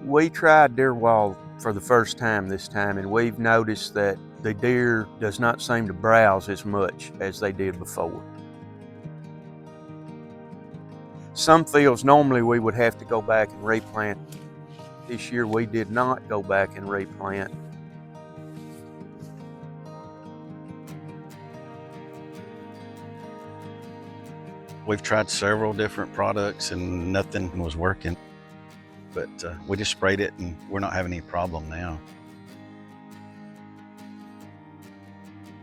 We tried DeerWall for the first time this time, and we've noticed that the deer does not seem to browse as much as they did before. Some fields normally we would have to go back and replant. This year we did not go back and replant. We've tried several different products and nothing was working, but we just sprayed it and we're not having any problem now.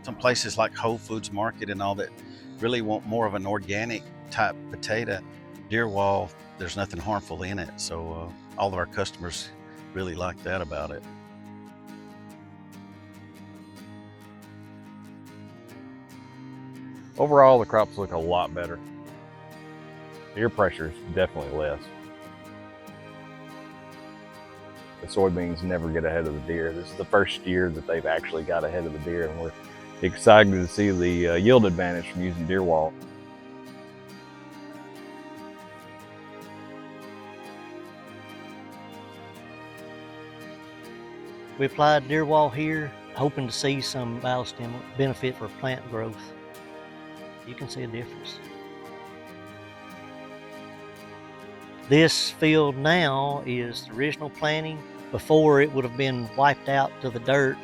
Some places like Whole Foods Market and all that really want more of an organic type potato. DeerWall, there's nothing harmful in it, so all of our customers really like that about it. Overall, the crops look a lot better. Ear pressure is definitely less. The soybeans never get ahead of the deer. This is the first year that they've actually got ahead of the deer, and we're excited to see the yield advantage from using DeerWall. We applied DeerWall here, hoping to see some biostimulant benefit for plant growth. You can see a difference. This field now is the original planting. Before, it would have been wiped out to the dirt,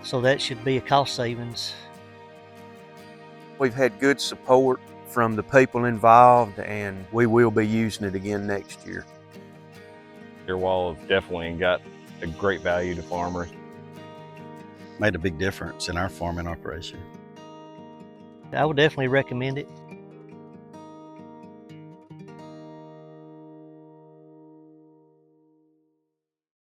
so that should be a cost savings. We've had good support from the people involved, and we will be using it again next year. DeerWall has definitely got a great value to farmers. Made a big difference in our farming operation. I would definitely recommend it.